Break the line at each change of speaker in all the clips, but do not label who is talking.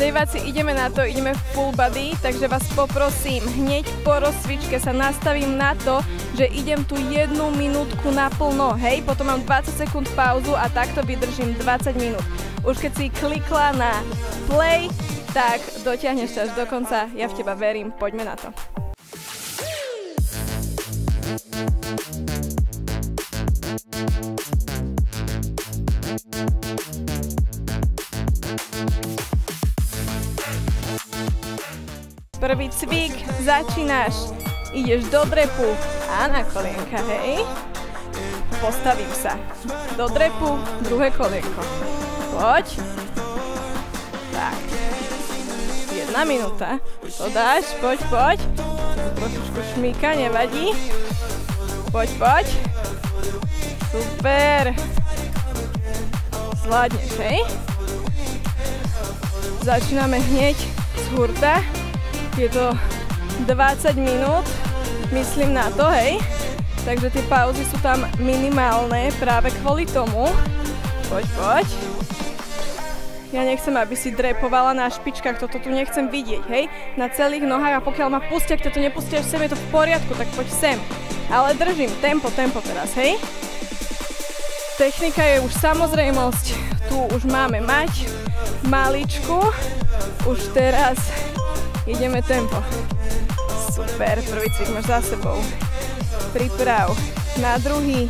Diváci, ideme na to, ideme full body, takže vás poprosím, hneď po rozcvičke sa nastavím na to, že idem tu 1 minútku naplno, hej, potom mám 20 sekúnd pauzu a takto vydržím 20 minút. Už keď si klikla na play, tak dotiahneš až do konca, ja v teba verím, poďme na to. Prvý cvik, začínaš, ideš do drepu a na kolienka, hej. Postavím sa do drepu, druhé kolienko. Poď. Tak. 1 minúta. To dáš, poď, poď. Trošičku šmíka, nevadí. Poď, poď. Super. Zvládneš, hej. Začíname hneď z hurta. Je to 20 minút, myslím na to, hej. Takže tie pauzy sú tam minimálne práve kvôli tomu. Poď, poď. Ja nechcem, aby si drepovala na špičkách, toto tu nechcem vidieť, hej. Na celých nohách a pokiaľ ma pustia, ak to nepustíš sem, je to v poriadku, tak poď sem. Ale držím, tempo teraz, hej. Technika je už samozrejmosť, tu už máme mať maličku, už teraz ideme tempo. Super, prvý cvik máš za sebou. Priprav na druhý.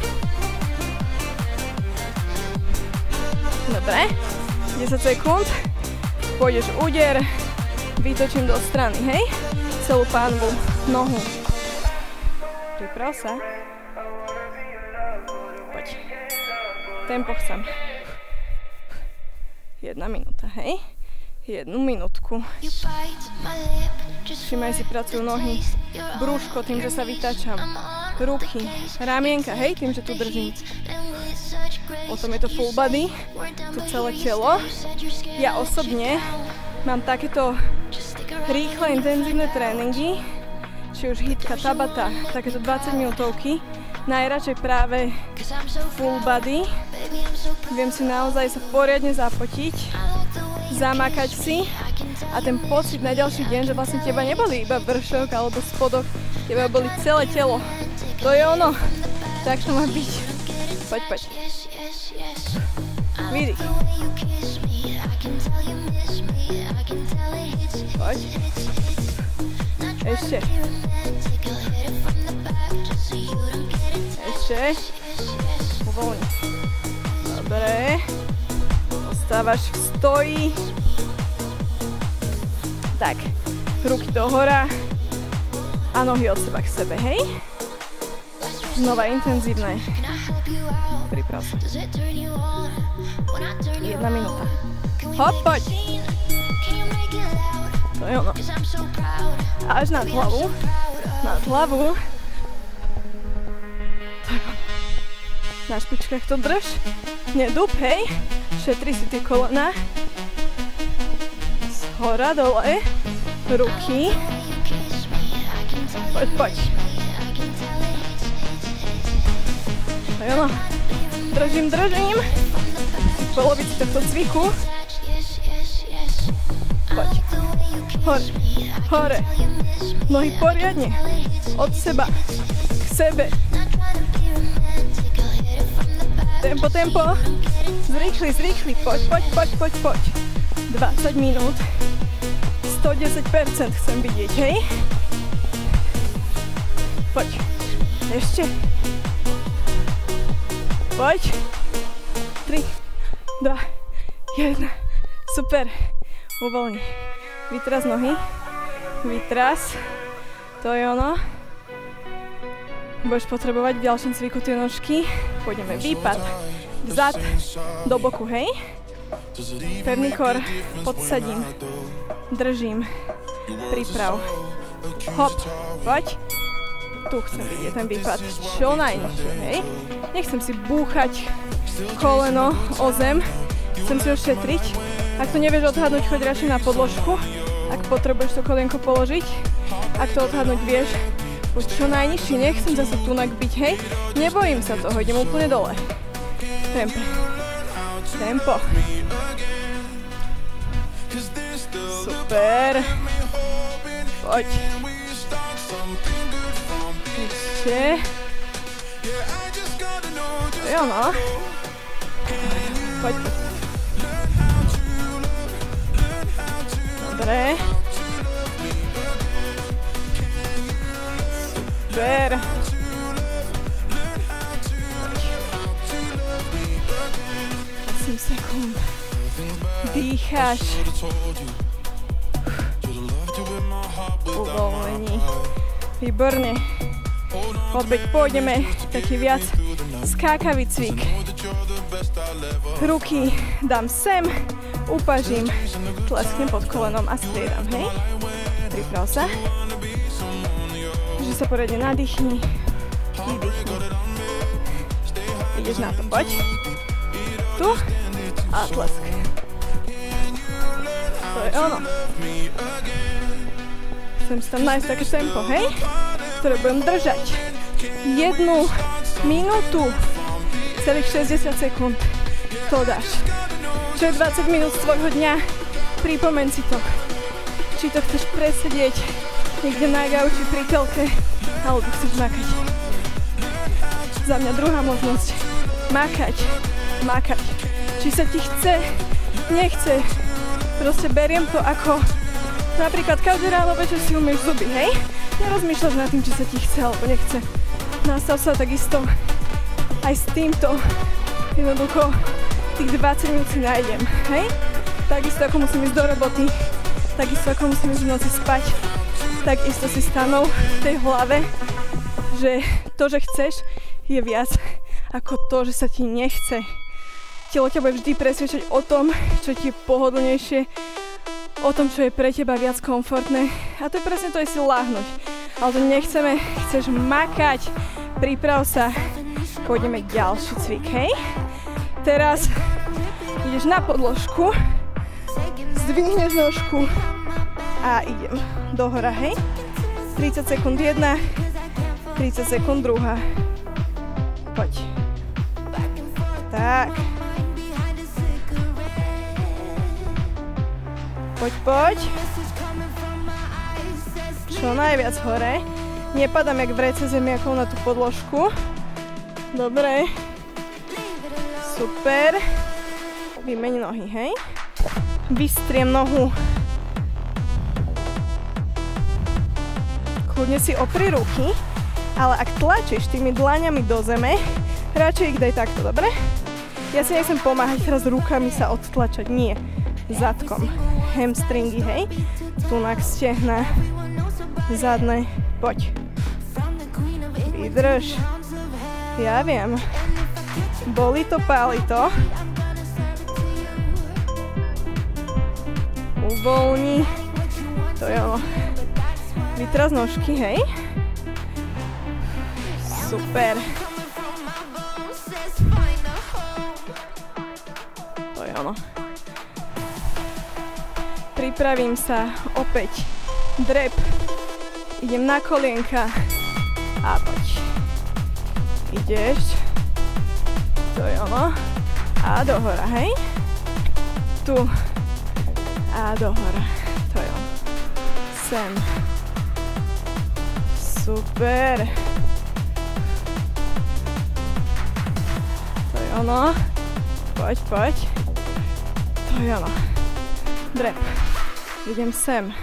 Dobre, 10 sekúnd. Pôjdeš úder, vytočím do strany, hej? Celú pánvu, nohu. Priprav sa. Poď. Tempo chcem. 1 minúta, hej? 1 minútku. Všimaj si, pracujú nohy, brúško tým, že sa vytáčam, ruky, ramienka, hej, tým, že tu držím. Potom je to full body, tu celé telo. Ja osobne mám takéto rýchle, intenzívne tréningy, či už hitka, tabata, takéto 20 minútovky, najradšej práve full body. Viem si naozaj sa poriadne zapotiť, zamakať si a ten pocit na ďalší deň, že vlastne teba neboli iba vršok alebo spodok, teba boli celé telo. To je ono. Tak to má byť. Poď, poď. Vydych. Poď. Ešte. Ešte. Uvoľni. Dobre. Ostávaš v stoji. Tak, ruky dohora a nohy od seba k sebe, hej? Znova intenzívne. Priprav sa. 1 minúta. Hop, poď. To je ono. Až nad hlavu. Nad hlavu. Tak. Na špičkách to drž. Nedúp, hej? Šetri si tie kolena. Hora, dole, ruky. Poď, poď. To je ono. Držím. V polovici tohto cviku. Poď. Hore. Nohy poriadne. Od seba. K sebe. Tempo. Zrýchli. Poď. 20 minút. 110% chcem vidieť, hej? Poď. Ešte. Poď. 3, 2, 1. Super. Uvoľni. Vytras nohy. Vytras. To je ono. Budeš potrebovať v ďalšom cviku tie nožky. Pôjdeme výpad. Vzad. Do boku, hej? Pevný kor. Podsadím. Držím. Priprav. Hop. Poď. Tu chcem vidieť ten výpad čo najnižšie, hej? Nechcem si búchať koleno o zem. Chcem si ho šetriť. Ak to nevieš odhadnúť, choď radšej na podložku. Ak potrebuješ to kolienko položiť. Ak to odhadnúť vieš, poď čo najnižšie. Nechcem zase tunak byť, hej? Nebojím sa toho, idem úplne dole. Tempo. Super. Poď. Ešte. Jo no. Poď. Dobre. Super. 8 sekúnd. Dýcháš. Uvoľnení. Výborne. Opäť pôjdeme taký viac skákavý cvik. Ruky dám sem, upažím, tlesknem pod kolenom a striedam, hej? Priprav sa. Že sa poriadne nadýchni, vydýchni. Ideš na to, poď. Tu a tlesk. To je ono. Chcem si tam nájsť také tempo, hej? Ktoré budem držať 1 minútu, celých 60 sekúnd. To dáš. Čo je 20 minút z tvojho dňa, pripomeň si to. Či to chceš presedieť niekde na gauči pri telke, alebo chceš makať. Za mňa druhá možnosť. Makať. Či sa ti chce, nechce. Proste beriem to ako napríklad každé ráno večer si umieš zuby, hej? Nerozmýšľaš nad tým, či sa ti chce alebo nechce. Nastav sa takisto aj s týmto. Jednoducho tých 20 minút si nájdem, hej? Takisto ako musím ísť do roboty, takisto ako musím ísť v noci spať, takisto si stanov v tej hlave, že to, že chceš, je viac ako to, že sa ti nechce. Telo ťa bude vždy presvedčať o tom, čo ti je pohodlnejšie, o tom, čo je pre teba viac komfortné. A to je presne to, je si láhnuť. Ale to nechceme, chceš makať. Priprav sa. Pôjdeme ďalší cvik, hej? Teraz ideš na podložku, zdvihneš nožku a idem dohora, hej? 30 sekúnd jedna, 30 sekúnd druhá. Poď. Tak. Poď. Čo najviac hore. Nepadám jak vrece zemiakov na tú podložku. Dobre. Super. Vymeň nohy, hej. Vystriem nohu. Kľudne si opri ruky, ale ak tlačíš tými dlaňami do zeme, radšej ich daj takto, dobre? Ja si nechcem pomáhať teraz rukami sa odtlačať, nie. Zadkom. Hamstringy, hej. Tunak stehna. Zadné. Poď. Vydrž. Ja viem. Bolí to, páli to. Uvoľni. To je ono. Vytraz nožky, hej. Super. To je ono. Pripravím sa opäť. Drep. Idem na kolienka. A poď. Ideš. To je ono. A dohora, hej. Tu. A dohora. To je ono. Sem. Super. To je ono. Poď. To je ono. Drep. Idem sem.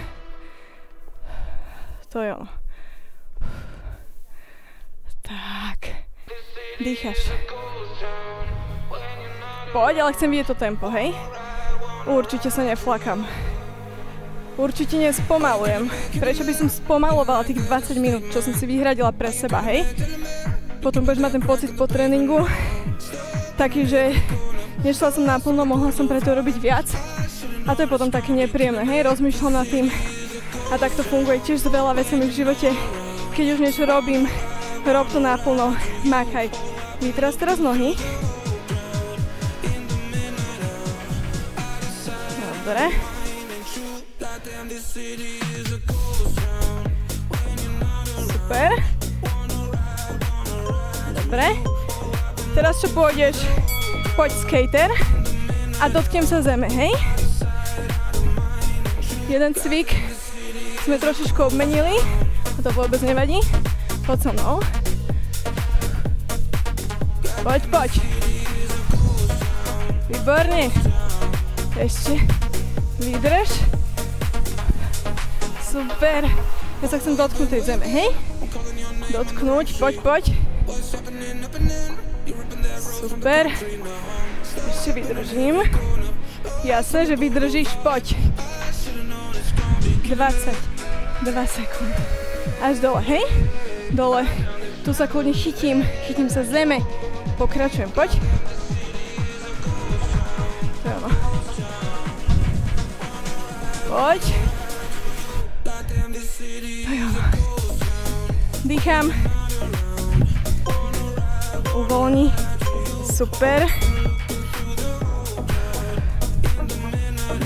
To je ono. Tak. Dýchaš. Poď, ale chcem vidieť to tempo, hej? Určite sa neflakam. Určite nespomalujem. Prečo by som spomalovala tých 20 minút, čo som si vyhradila pre seba, hej? Potom budeš mať ten pocit po tréningu taký, že nešla som naplno, mohla som preto robiť viac. A to je potom také nepríjemné, hej? Rozmýšľam nad tým. A tak to funguje tiež s veľa vecami v živote. Keď už niečo robím, rob to naplno, makaj. Vytraz teraz nohy. Dobre. Super. Dobre. Teraz čo pôjdeš? Poď skater a dotknem sa zeme, hej? Jeden cvik sme trošičku obmenili, a to vôbec nevadí. Poď so mnou. Poď, poď. Výborne. Ešte. Vydrž. Super. Ja sa chcem dotknúť tej zeme, hej? Dotknúť, poď, poď. Super. Ešte vydržím. Jasné, že vydržíš, poď. 22 sekúnd. Až dole, hej? Dole. Tu sa kľudne chytím sa zeme. Pokračujem, poď. To je ono. Poď. To je ono. Dýcham. Uvoľni. Super.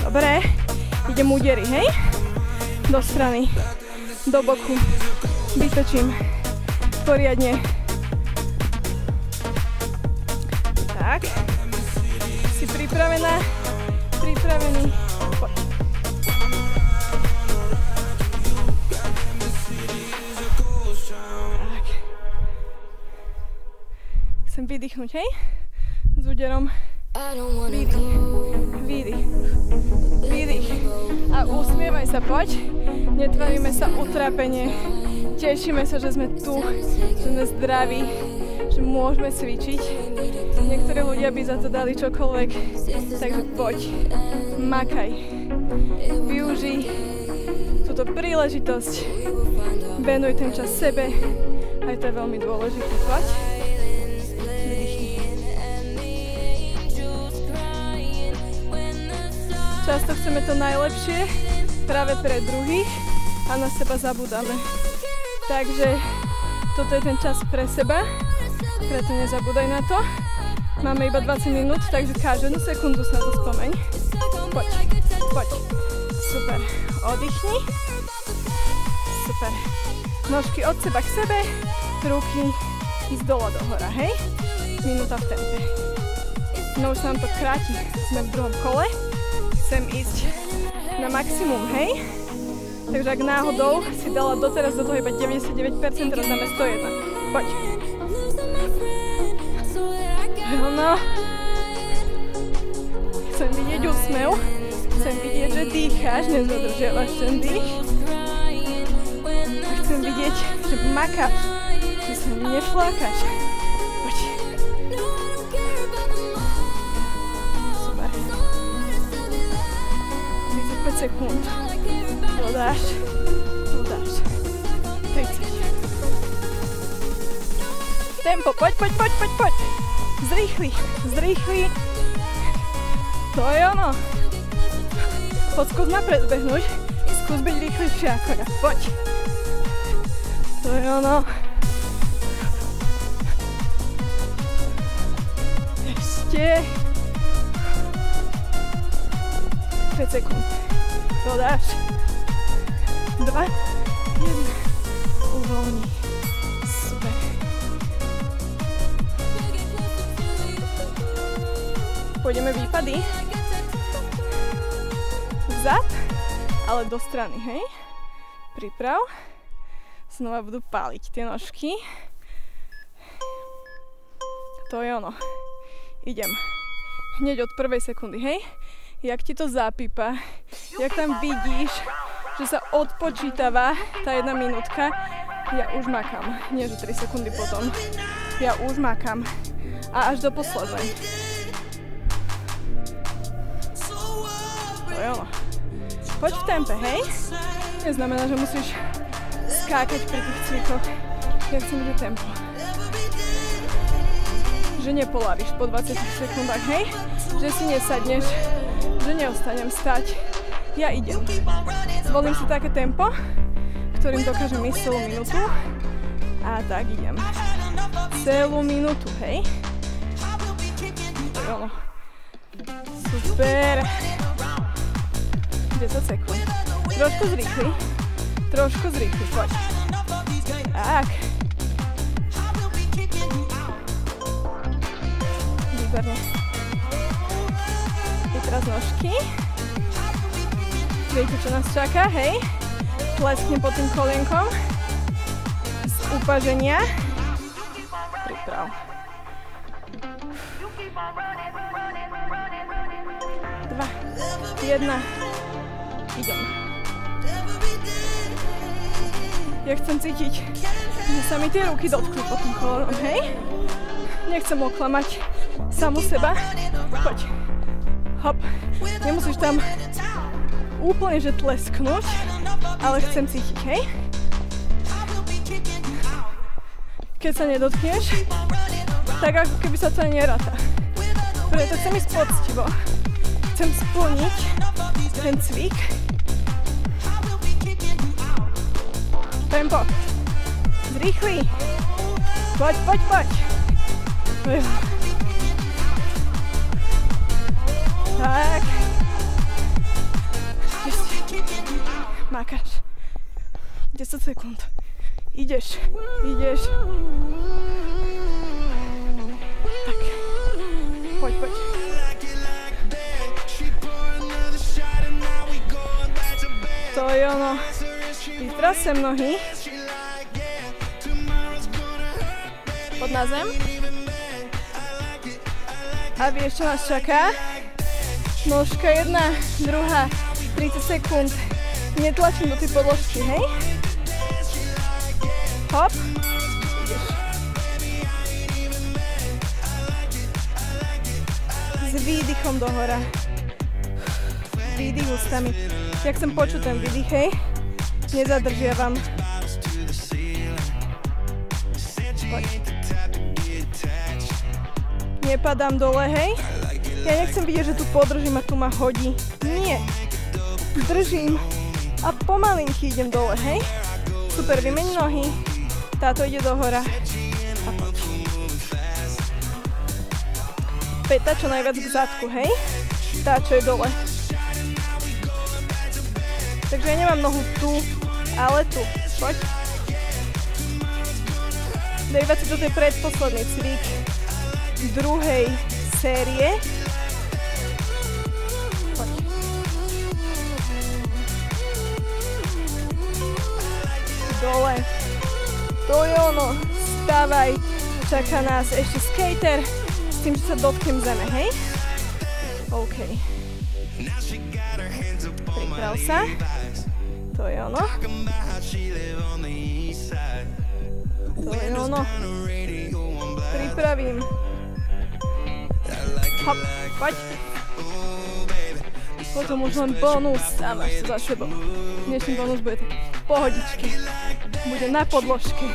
Dobre. Idem údery, hej? Do strany. Do boku. Vytočím. Poriadne. Tak. Si pripravená? Pripravený? Poď. Tak. Chcem vydýchnuť, hej? S úderom. Výdych. Výdych. Výdych. A usmievaj sa, poď. Netvaríme sa utrápenie. Tešíme sa, že sme tu, že sme zdraví, že môžeme cvičiť. Niektorí ľudia by za to dali čokoľvek. Takže poď. Makaj. Využij túto príležitosť. Venuj ten čas sebe. Aj to je veľmi dôležité. Poď. Často chceme to najlepšie práve pre druhých a na seba zabúdame. Takže toto je ten čas pre seba, preto nezabúdaj na to. Máme iba 20 minút, takže každú sekundu sa to spomeň. Poď, poď. Super. Oddychni. Super. Nožky od seba k sebe, ruky ísť dole do hora, hej? Minúta v tempe. No už sa nám to kráti, sme v druhom kole. Chcem ísť na maximum, hej? Takže ak náhodou si dala doteraz do toho iba 99%, teraz dáme 101. Poď. No. Chcem vidieť úsmev. Chcem vidieť, že dýcháš, nezadržiavaš ten dých. A chcem vidieť, že makáš, že sa neflákaš. Poď. Super. 35 sekúnd. Dodáš. 30. Tempo, poď. Zrýchli. To je ono. Poď skús ma predbehnúť. Skús byť rýchlejšie ako ja. Poď. To je ono. Ešte. 5 sekúnd. Dodáš. 2, 1. Uvoľni. Super. Pôjdeme výpady. Vzad, ale do strany, hej? Priprav. Znova budú páliť tie nožky. To je ono. Idem. Hneď od prvej sekundy, hej? Jak ti to zapípa, jak tam vidíš, že sa odpočítava tá 1 minútka, ja už makám. Nie, že 3 sekundy potom. Ja už makám. A až do poslednej. To je ono. Poď v tempe, hej? Neznamená, že musíš skákať pri tých cvikoch. Ja chcem vidieť tempo. Že nepolavíš po 20 sekundách, hej? Že si nesadneš, že neostanem stať. Ja idem. Zvolím si také tempo, ktorým dokážem ísť celú minútu. A tak idem. Celú minútu, hej? To je ono. Super. 10 sekúnd. Trošku zrýchli. Poď. Tak. Výborne. I teraz nožky. Viete, čo nás čaká, hej? Tlesknem pod tým kolienkom z upaženia. Priprav. 2, 1, idem. Ja chcem cítiť, že sa mi tie ruky dotknú pod tým kolonom, hej? Nechcem oklamať samu seba. Poď. Hop. Nemusíš tam úplne, že tlesknúť, ale chcem cítiť, hej? Keď sa nedotkneš, tak ako keby sa to neráta. Preto chcem ísť poctivo. Chcem splniť ten cvik. Tempo. Zrýchli. Poď, poď, poď. Tak. Makáš. 10 sekúnd. Ideš, ideš. Tak. Poď, poď. To je ono. Vyprav sem nohy. Pod na zem. A vieš, čo nás čaká? Nožka jedna, druhá, 30 sekúnd. Netlačím do tej podložky, hej? Hop. Ideš. S výdychom dohora. Výdych ústami. Ja chcem počuť ten výdych, hej? Nezadržiavam. Poď. Nepadám dole, hej? Ja nechcem vidieť, že tu podržím a tu ma hodí. Nie. Držím a pomalinky idem dole, hej? Super, vymeň nohy. Táto ide dohora. A poď. Päta čo najviac k zadku, hej? Tá, čo je dole. Takže ja nemám nohu tu, ale tu. Poď. Dejvať si do tej predposledný cvik druhej série. Poď. Dole. To je ono. Stávaj. Čaká nás ešte skater s tým, že sa dotknem zeme, hej? OK. Priprav sa. To je ono. To je ono. Pripravím. Hop, poď. Potom už len bonus a máš to za sebou. Dnešný bonus bude taký v pohodičke. Bude na podložke.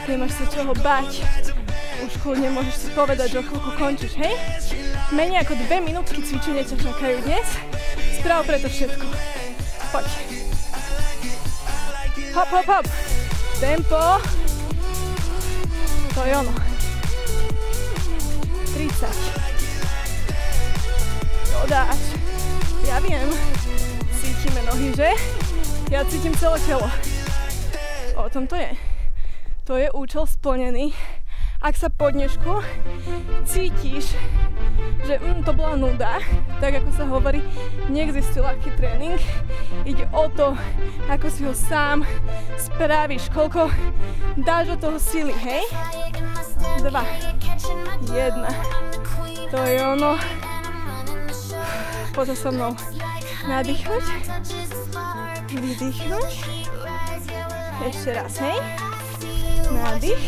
Nemáš sa čoho báť. Už kľudne môžeš si povedať, že o chvíľku končíš, hej? Menej ako 2 minútky cvičenia ťa čakajú dnes. Sprav preto všetko. Poď. Hop, hop, hop. Tempo. To je ono. 30. Dodáš. Ja viem. Cítime nohy, že? Ja cítim celé telo. O tom to je. To je účel splnený. Ak sa po dnešku cítiš, že to bola nuda, tak ako sa hovorí, neexistuje ľahký tréning. Ide o to, ako si ho sám spravíš, koľko dáš do toho sily, hej? 2, 1, to je ono. Poďme so mnou nadýchnuť, vydýchnuť. Ešte raz, hej? Nádych.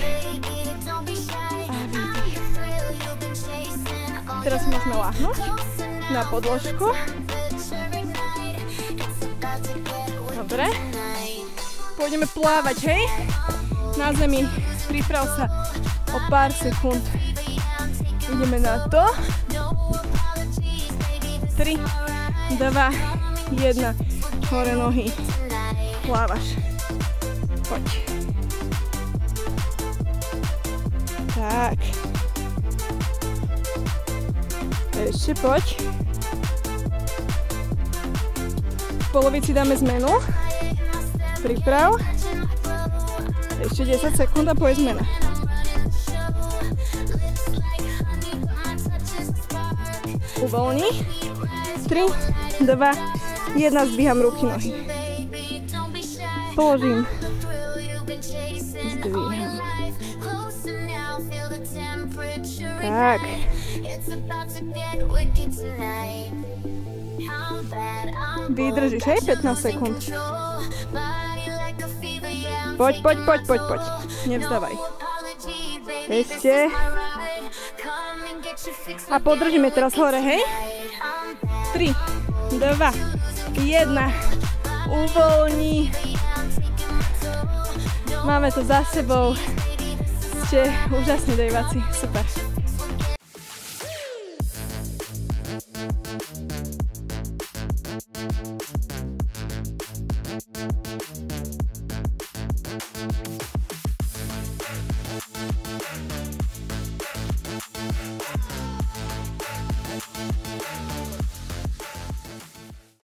Teraz môžeme láhnuť na podložku. Dobre. Pôjdeme plávať, hej? Na zemi. Priprav sa o pár sekúnd. Ideme na to. 3, 2, 1. Hore nohy. Plávaš. Poď. Tak. Ešte poď. V polovici dáme zmenu. Priprav. Ešte 10 sekúnd a poď zmena. Uvoľni. 3, 2, Jedna zdvíham ruky, nohy. Položím. Zdvíham. Tak. Vydržíš, hej, 15 sekúnd. Poď. Nevzdávaj. Ešte. A podržíme teraz hore, hej. 3, 2, 1. Uvoľni. Máme to za sebou. Ste úžasní dejváci. Super.